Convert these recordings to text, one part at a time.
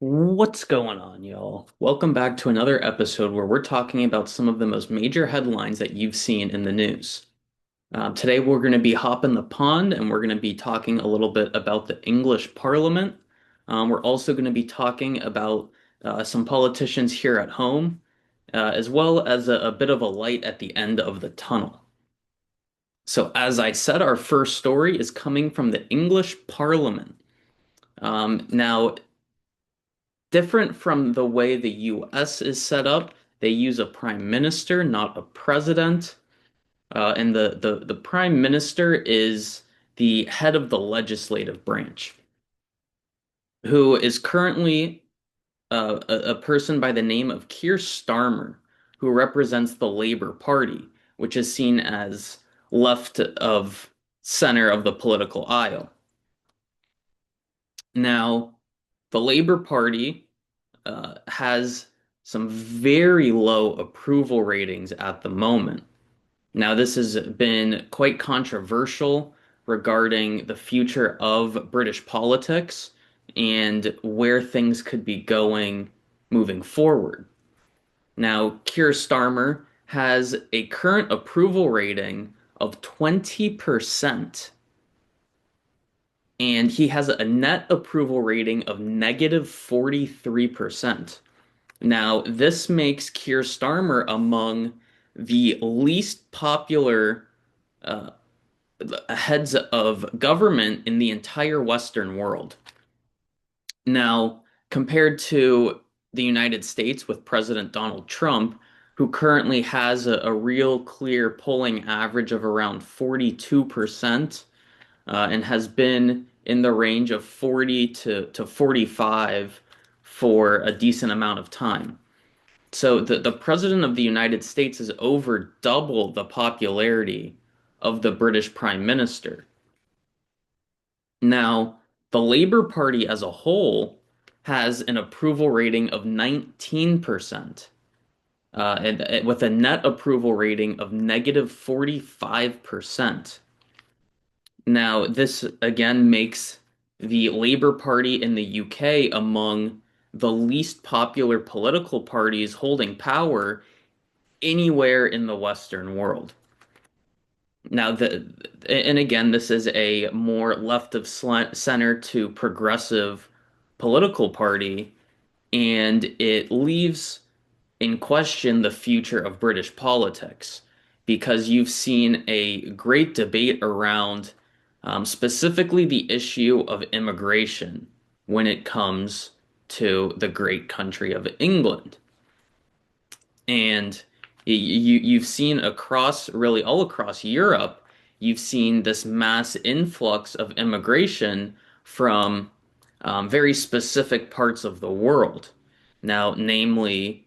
What's going on, y'all? Welcome back to another episode where we're talking about some of the most major headlines that you've seen in the news. Today, we're going to be hopping the pond and we're going to be talking a little bit about the English Parliament. We're also going to be talking about some politicians here at home, as well as a bit of a light at the end of the tunnel. So, as I said, our first story is coming from the English Parliament. Now, different from the way the US is set up, they use a prime minister, not a president. And the prime minister is the head of the legislative branch, who is currently a person by the name of Keir Starmer, who represents the Labour Party, which is seen as left of center of the political aisle. Now, the Labour Party has some very low approval ratings at the moment. Now, this has been quite controversial regarding the future of British politics and where things could be going moving forward. Now, Keir Starmer has a current approval rating of 20%, and he has a net approval rating of negative 43%. Now, this makes Keir Starmer among the least popular uh, heads of government in the entire Western world. Now, compared to the United States with President Donald Trump, who currently has a real clear polling average of around 42%, and has been in the range of 40 to 45 for a decent amount of time. So the president of the United States is over double the popularity of the British prime minister. Now, the Labour Party as a whole has an approval rating of 19%, with a net approval rating of negative 45%. Now, this again makes the Labour Party in the UK among the least popular political parties holding power anywhere in the Western world. Now, and again, this is a more left of center to progressive political party, and it leaves in question the future of British politics because you've seen a great debate around specifically the issue of immigration when it comes to the great country of England. And you've seen across, really all across Europe, you've seen this mass influx of immigration from very specific parts of the world. Now, namely,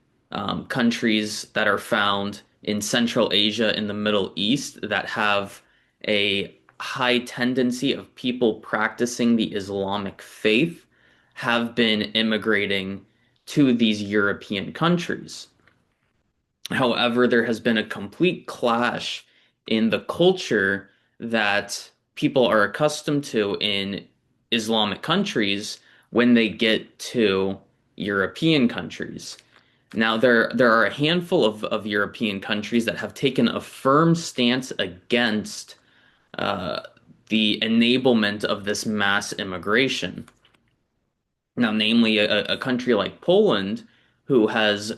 countries that are found in Central Asia and the Middle East that have a high tendency of people practicing the Islamic faith have been immigrating to these European countries. However, there has been a complete clash in the culture that people are accustomed to in Islamic countries when they get to European countries. Now, there are a handful of European countries that have taken a firm stance against uh, the enablement of this mass immigration. Now, namely, a country like Poland, who has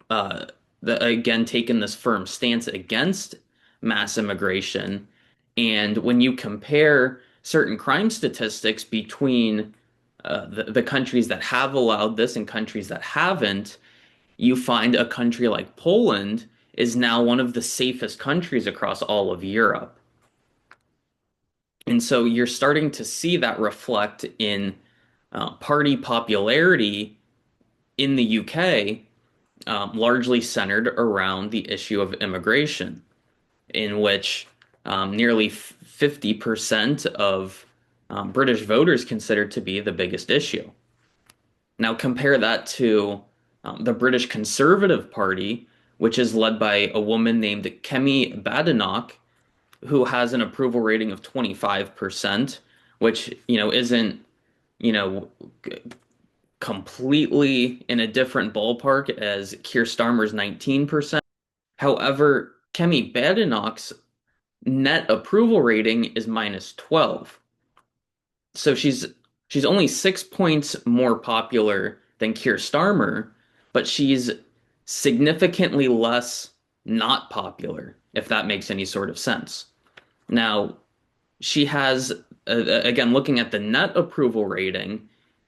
uh, again taken this firm stance against mass immigration. And when you compare certain crime statistics between the countries that have allowed this and countries that haven't, you find a country like Poland is now one of the safest countries across all of Europe. And so you're starting to see that reflect in party popularity in the UK, largely centered around the issue of immigration, in which nearly 50% of British voters consider to be the biggest issue. Now, compare that to the British Conservative Party, which is led by a woman named Kemi Badenoch, who has an approval rating of 25%, which, isn't, you know, completely in a different ballpark as Keir Starmer's 19%. However, Kemi Badenoch's net approval rating is minus 12. So she's only 6 points more popular than Keir Starmer, but she's significantly less not popular, if that makes any sort of sense. Now, she has, again, looking at the net approval rating,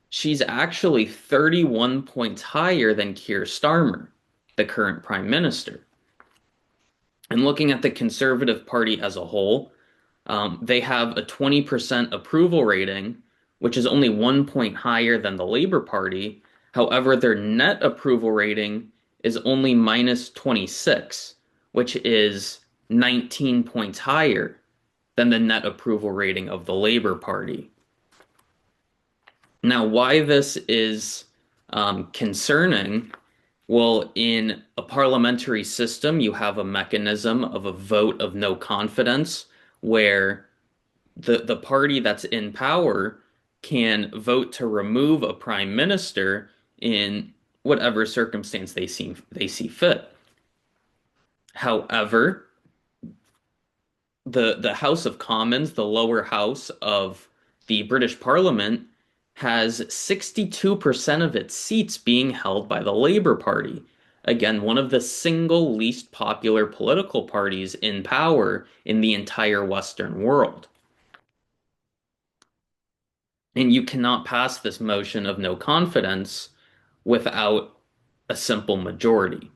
she's actually 31 points higher than Keir Starmer, the current prime minister. And looking at the Conservative Party as a whole, they have a 20% approval rating, which is only 1 point higher than the Labour Party. However, their net approval rating is only minus 26, which is 19 points higher than the net approval rating of the Labour Party. Now, why this is concerning, well, in a parliamentary system, you have a mechanism of a vote of no confidence where the party that's in power can vote to remove a prime minister in whatever circumstance they see fit. However, the House of Commons, the lower house of the British Parliament, has 62% of its seats being held by the Labour Party. Again, one of the single least popular political parties in power in the entire Western world. And you cannot pass this motion of no confidence without a simple majority.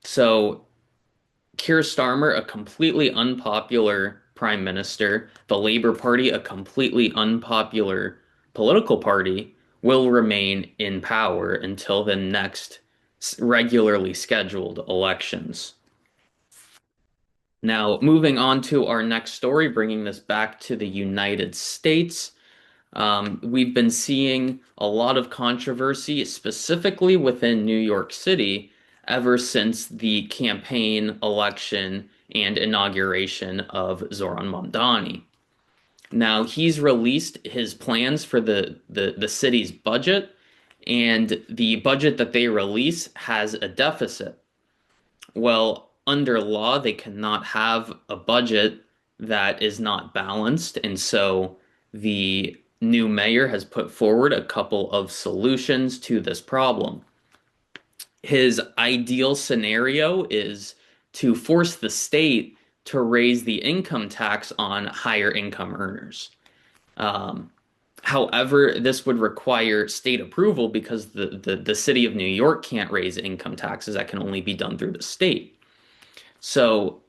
So Keir Starmer, a completely unpopular prime minister, the Labour Party, a completely unpopular political party, will remain in power until the next regularly scheduled elections. Now, moving on to our next story, bringing this back to the United States. We've been seeing a lot of controversy, specifically within New York City, ever since the campaign, election, and inauguration of Zoran Mamdani. Now, he's released his plans for the city's budget, and the budget that they release has a deficit. Well, under law, they cannot have a budget that is not balanced, and so the new mayor has put forward a couple of solutions to this problem. His ideal scenario is to force the state to raise the income tax on higher income earners. Um, However, this would require state approval because the city of New York can't raise income taxes. That can only be done through the state. So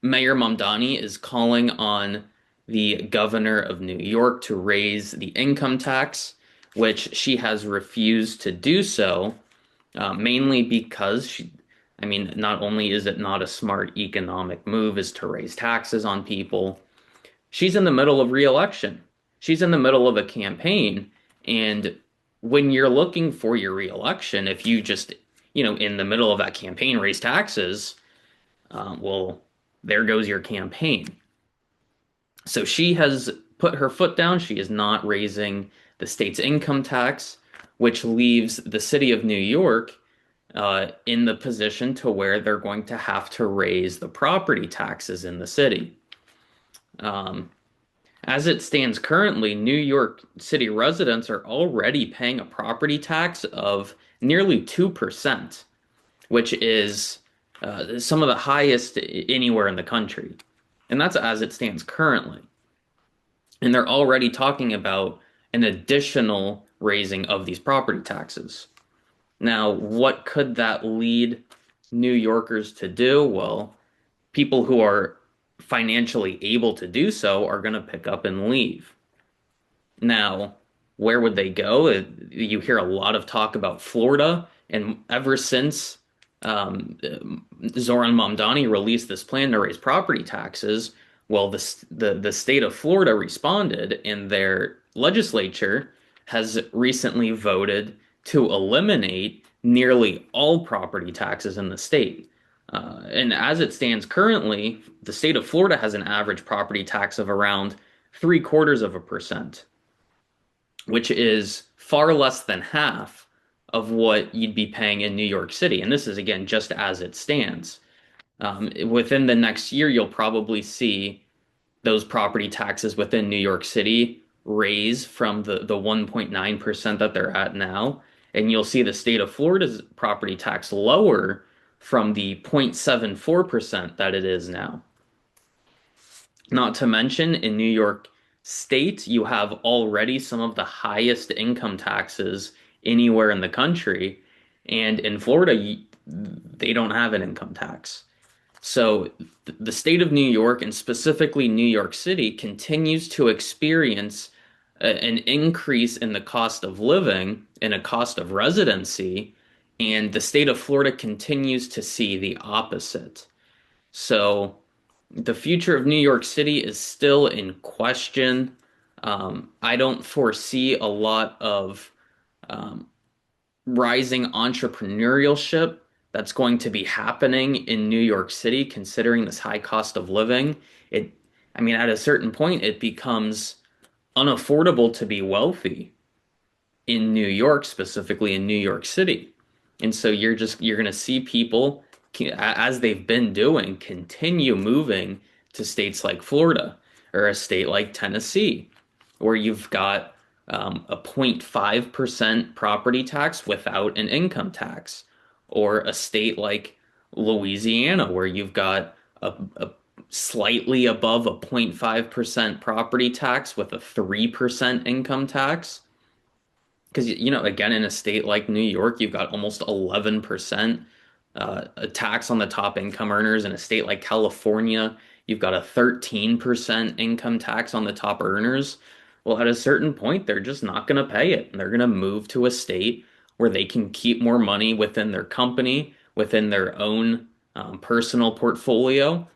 Mayor Mamdani is calling on the governor of New York to raise the income tax, which she has refused to do so, mainly because I mean, not only is it not a smart economic move is to raise taxes on people, she's in the middle of re-election. She's in the middle of a campaign, and when you're looking for your re-election, if you just, in the middle of that campaign raise taxes, well, there goes your campaign. So she has put her foot down. She is not raising the state's income tax, which leaves the city of New York in the position to where they're going to have to raise the property taxes in the city. Um, as it stands currently, New York City residents are already paying a property tax of nearly 2%, which is some of the highest anywhere in the country. And that's as it stands currently. And they're already talking about an additional raising of these property taxes. Now, what could that lead New Yorkers to do? Well, people who are financially able to do so are going to pick up and leave. Now, where would they go? You hear a lot of talk about Florida, and ever since Zoran Mamdani released this plan to raise property taxes, well, the state of Florida responded, and their legislature has recently voted to eliminate nearly all property taxes in the state. And as it stands currently, the state of Florida has an average property tax of around 0.75%, which is far less than half of what you'd be paying in New York City. And this is, again, just as it stands. Within the next year, you'll probably see those property taxes within New York City raise from the 1.9% that they're at now. And you'll see the state of Florida's property tax lower from the 0.74% that it is now. Not to mention, in New York State, you have already some of the highest income taxes anywhere in the country. And in Florida, they don't have an income tax. So the state of New York, and specifically New York City, continues to experience an increase in the cost of living and a cost of residency, and the state of Florida continues to see the opposite. So the future of New York City is still in question. I don't foresee a lot of um, rising entrepreneurship that's going to be happening in New York City, considering this high cost of living. I mean, at a certain point, it becomes unaffordable to be wealthy in New York, specifically in New York City. And so you're going to see people, as they've been doing, continue moving to states like Florida or a state like Tennessee, where you've got a 0.5% property tax without an income tax, or a state like Louisiana, where you've got a slightly above a 0.5% property tax with a 3% income tax. Because, again, in a state like New York, you've got almost 11% a tax on the top income earners. In a state like California, you've got a 13% income tax on the top earners. Well, at a certain point, they're just not going to pay it. And they're going to move to a state where they can keep more money within their company, within their own personal portfolio.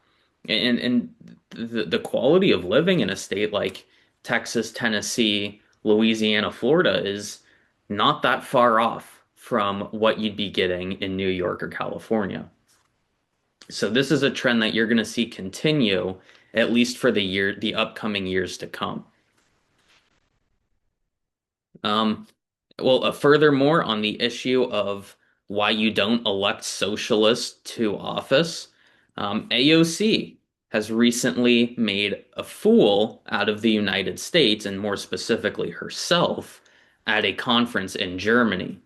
And the quality of living in a state like Texas, Tennessee, Louisiana, Florida is not that far off from what you'd be getting in New York or California. So this is a trend that you're going to see continue at least for the upcoming years to come. Um, well, furthermore, on the issue of why you don't elect socialists to office, AOC has recently made a fool out of the United States, and more specifically herself, at a conference in Germany.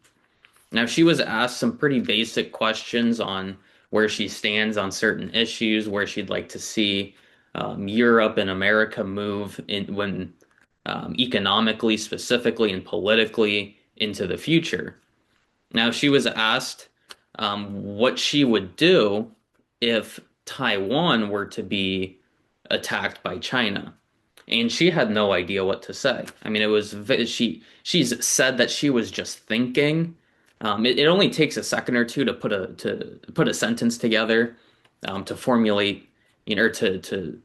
Now, she was asked some pretty basic questions on where she stands on certain issues, where she'd like to see Europe and America move in when economically, specifically, and politically into the future. Now, she was asked what she would do if Taiwan were to be attacked by China. And she had no idea what to say. I mean, she's said that she was just thinking. It only takes a second or two to put a sentence together, to formulate, or to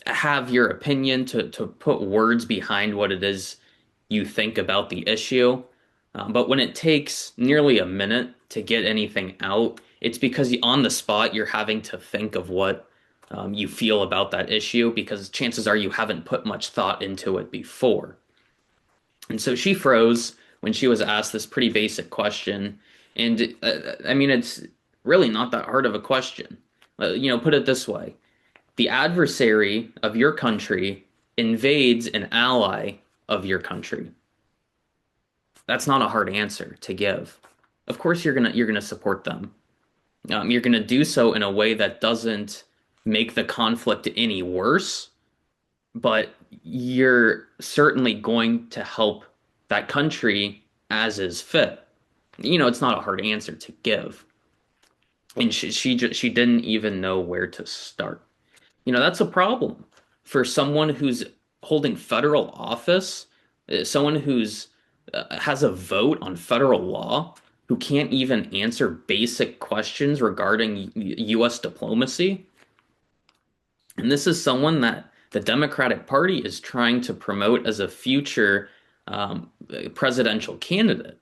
have your opinion, to put words behind what it is you think about the issue. But when it takes nearly a minute to get anything out, it's because on the spot you're having to think of what you feel about that issue, because chances are you haven't put much thought into it before. And so she froze when she was asked this pretty basic question. And I mean, it's really not that hard of a question. Put it this way: the adversary of your country invades an ally of your country. That's not a hard answer to give. Of course, you're gonna support them. You're gonna do so in a way that doesn't make the conflict any worse, but you're certainly going to help that country as is fit. It's not a hard answer to give, and she didn't even know where to start. That's a problem for someone who's holding federal office, someone who's has a vote on federal law, who can't even answer basic questions regarding U.S. diplomacy. And this is someone that the Democratic Party is trying to promote as a future presidential candidate.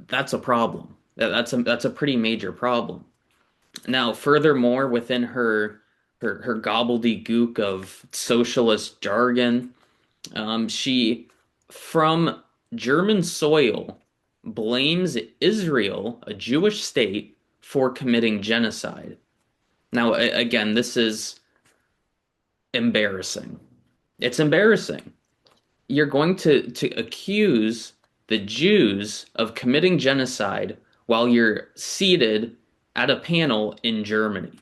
That's a problem. That's a pretty major problem. Now, furthermore, within her gobbledygook of socialist jargon, she from German soil blames Israel, a Jewish state, for committing genocide. Now, again, this is embarrassing. It's embarrassing. You're going to accuse the Jews of committing genocide while you're seated at a panel in Germany.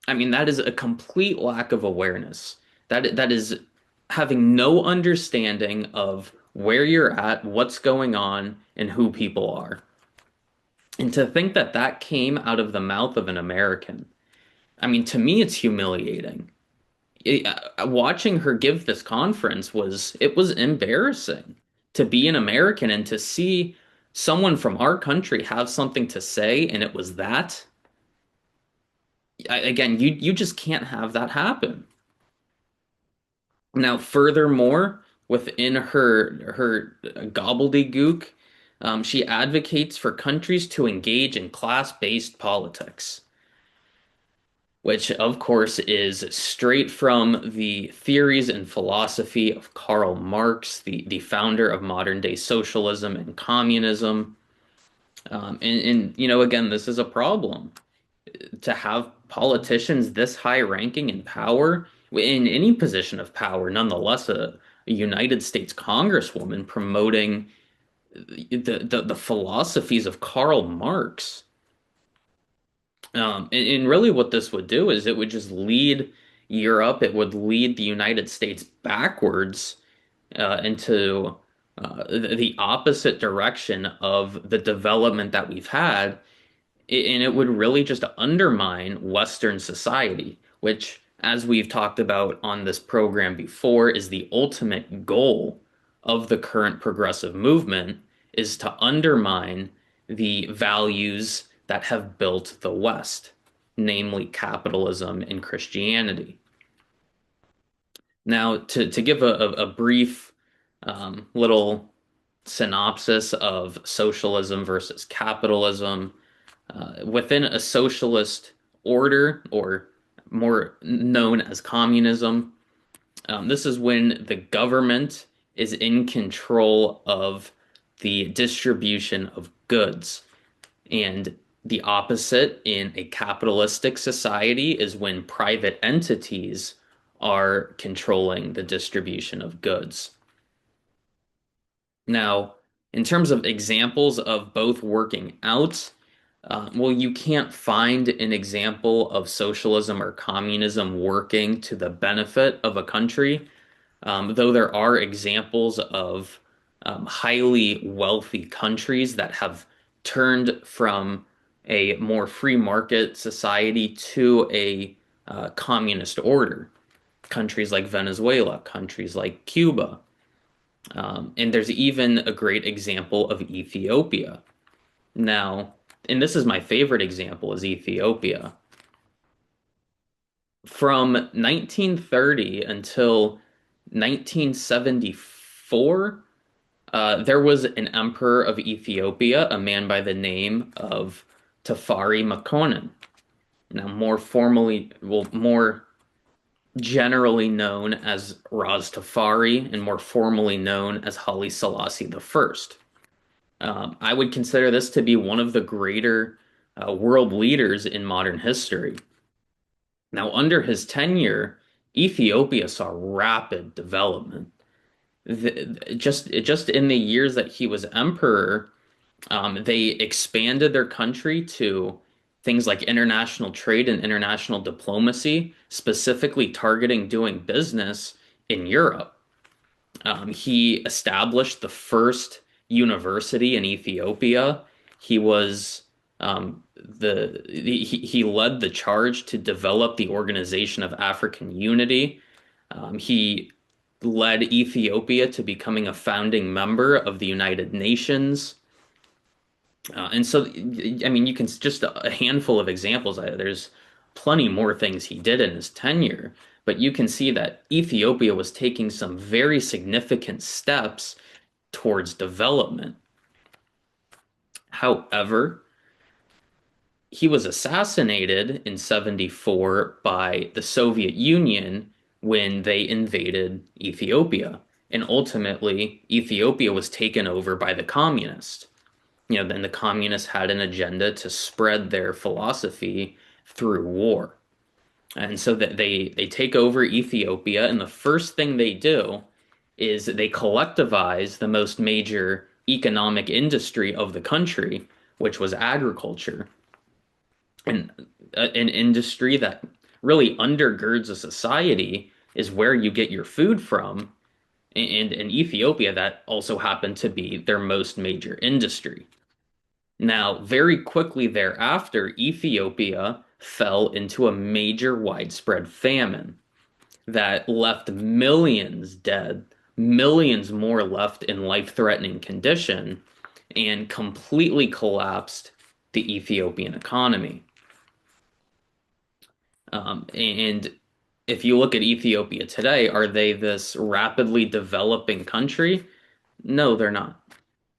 I mean, that is a complete lack of awareness. That is having no understanding of where you're at, what's going on, and who people are. And to think that that came out of the mouth of an American, I mean, to me, it's humiliating. Watching her give this conference was embarrassing to be an American and to see someone from our country have something to say, and it was that. Again, you just can't have that happen. Now, furthermore, within her gobbledygook, she advocates for countries to engage in class-based politics, which of course is straight from the theories and philosophy of Karl Marx, the founder of modern day socialism and communism. Again, this is a problem to have politicians this high ranking in power in any position of power, nonetheless a United States Congresswoman promoting the philosophies of Karl Marx. And really what this would do is it would just lead Europe, it would lead the United States backwards into the opposite direction of the development that we've had, and it would really just undermine Western society, which, as we've talked about on this program before, is the ultimate goal of the current progressive movement, is to undermine the values that have built the West, namely capitalism and Christianity. Now, to give a brief little synopsis of socialism versus capitalism, within a socialist order, or more known as communism, this is when the government is in control of the distribution of goods. And the opposite in a capitalistic society is when private entities are controlling the distribution of goods. Now, in terms of examples of both working out, well, you can't find an example of socialism or communism working to the benefit of a country, though there are examples of highly wealthy countries that have turned from a more free market society to a communist order. Countries like Venezuela, countries like Cuba. And there's even a great example of Ethiopia. Now, and this is my favorite example, is Ethiopia. From 1930 until 1974, there was an emperor of Ethiopia, a man by the name of Tafari Makonnen. Now, more formally, well, more generally known as Ras Tafari, and more formally known as Haile Selassie I. I would consider this to be one of the greater world leaders in modern history. Now, under his tenure, Ethiopia saw rapid development. Just in the years that he was emperor, they expanded their country to things like international trade and international diplomacy, specifically targeting doing business in Europe. He established the first university in Ethiopia. He was he led the charge to develop the Organization of African Unity. He led Ethiopia to becoming a founding member of the United Nations. And so, I mean, you can just a handful of examples. There's plenty more things he did in his tenure, but you can see that Ethiopia was taking some very significant steps towards development. However, he was assassinated in 74 by the Soviet Union when they invaded Ethiopia. And ultimately, Ethiopia was taken over by the communists. Then the communists had an agenda to spread their philosophy through war. And so that they take over Ethiopia, and the first thing they do is they collectivize the most major economic industry of the country, which was agriculture, and an industry that really undergirds a society is where you get your food from. And in Ethiopia, that also happened to be their most major industry. Now, very quickly thereafter, Ethiopia fell into a major widespread famine that left millions dead, millions more left in life-threatening condition, and completely collapsed the Ethiopian economy. And if you look at Ethiopia today, are they this rapidly developing country? No, they're not.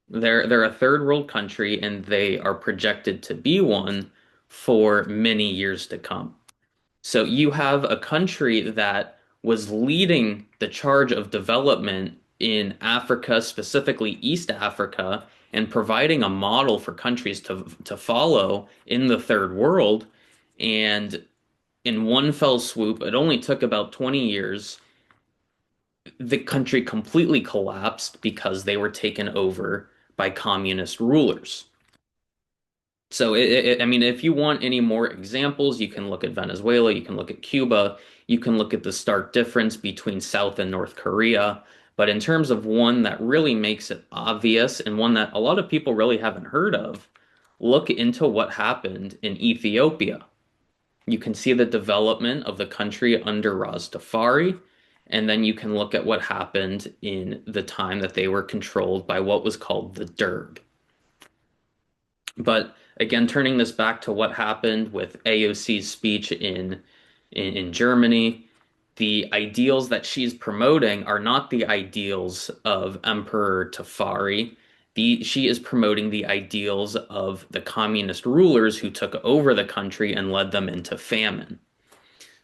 They're a third world country, and they are projected to be one for many years to come. So you have a country that was leading the charge of development in Africa, specifically East Africa, and providing a model for countries to follow in the third world. And in one fell swoop, it only took about 20 years. The country completely collapsed because they were taken over by communist rulers. So, I mean, if you want any more examples, you can look at Venezuela, you can look at Cuba, you can look at the stark difference between South and North Korea. But in terms of one that really makes it obvious and one that a lot of people really haven't heard of, look into what happened in Ethiopia. You can see the development of the country under Rastafari, and then you can look at what happened in the time that they were controlled by what was called the Derg. But again, turning this back to what happened with AOC's speech in Germany, the ideals that she's promoting are not the ideals of Emperor Tafari. She is promoting the ideals of the communist rulers who took over the country and led them into famine.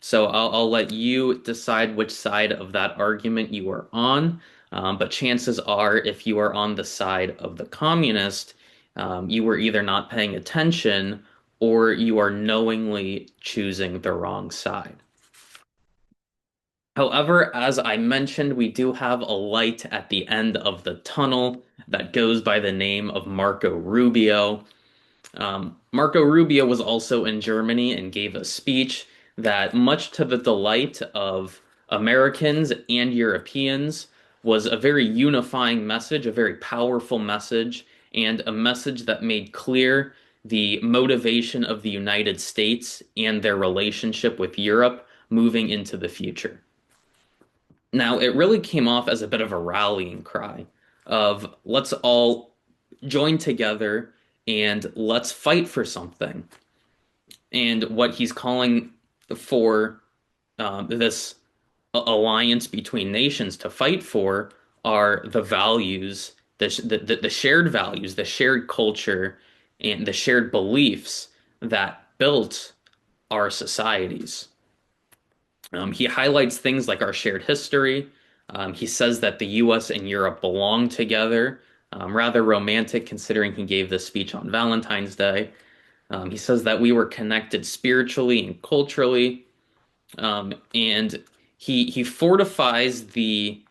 So I'll let you decide which side of that argument you are on. But chances are, if you are on the side of the communist, you were either not paying attention or you are knowingly choosing the wrong side. However, as I mentioned, we do have a light at the end of the tunnel that goes by the name of Marco Rubio. Marco Rubio was also in Germany and gave a speech that, much to the delight of Americans and Europeans, was a very unifying message, a very powerful message, and a message that made clear the motivation of the United States and their relationship with Europe moving into the future. Now, it really came off as a bit of a rallying cry of let's all join together and let's fight for something. And what he's calling for this alliance between nations to fight for are the values, the shared values, the shared culture, and the shared beliefs that built our societies. He highlights things like our shared history. He says that the US and Europe belong together. Rather romantic considering he gave this speech on Valentine's Day. He says that we were connected spiritually and culturally. And he fortifies the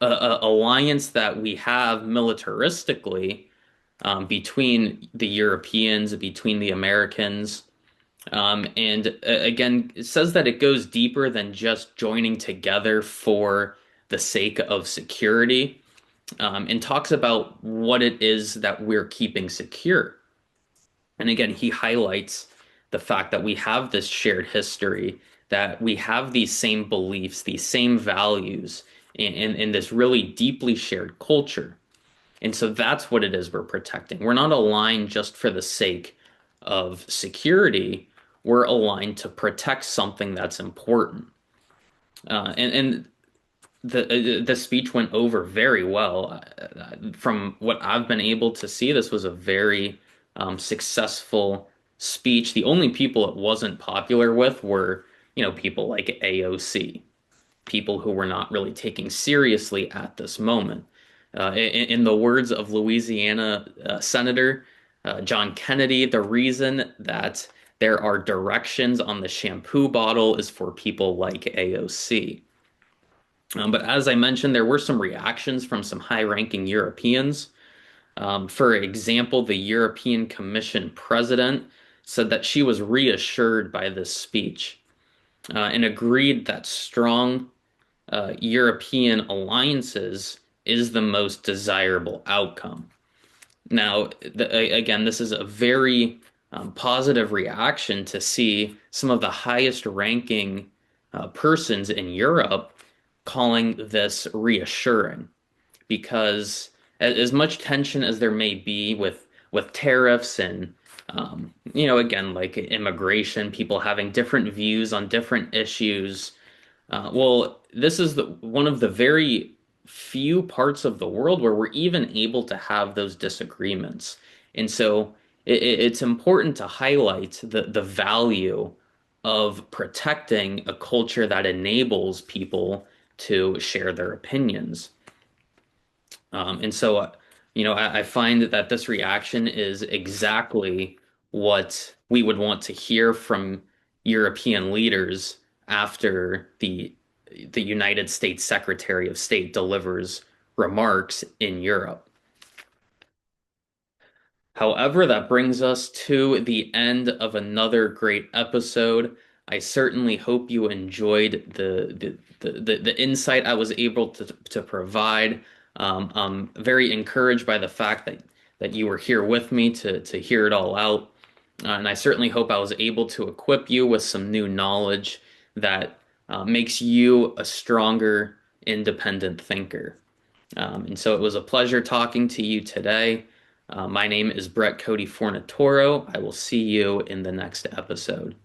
alliance that we have militaristically between the Europeans, between the Americans. And again, it says that it goes deeper than just joining together for the sake of security, and talks about what it is that we're keeping secure. And again, he highlights the fact that we have this shared history, that we have these same beliefs, these same values, and this really deeply shared culture. And so that's what it is we're protecting. We're not aligned just for the sake of security. We're aligned to protect something that's important. And the speech went over very well. From what I've been able to see, this was a very successful speech. The only people it wasn't popular with were, people like AOC. people who were not really taking seriously at this moment. In the words of Louisiana Senator John Kennedy, the reason that there are directions on the shampoo bottle is for people like AOC. But as I mentioned, there were some reactions from some high-ranking Europeans. For example, the European Commission president said that she was reassured by this speech and agreed that strong European alliances is the most desirable outcome. Now, again, this is a very positive reaction to see some of the highest ranking persons in Europe calling this reassuring because as much tension as there may be with tariffs and again like immigration, people having different views on different issues. Well, this is one of the very few parts of the world where we're even able to have those disagreements. And so it's important to highlight the value of protecting a culture that enables people to share their opinions. And so, I find that this reaction is exactly what we would want to hear from European leaders after the United States Secretary of State delivers remarks in Europe. However, that brings us to the end of another great episode. I certainly hope you enjoyed the insight I was able to provide. I'm very encouraged by the fact that you were here with me to hear it all out. And I certainly hope I was able to equip you with some new knowledge that makes you a stronger, independent thinker. And so it was a pleasure talking to you today. My name is Brett Cody Fornatoro. I will see you in the next episode.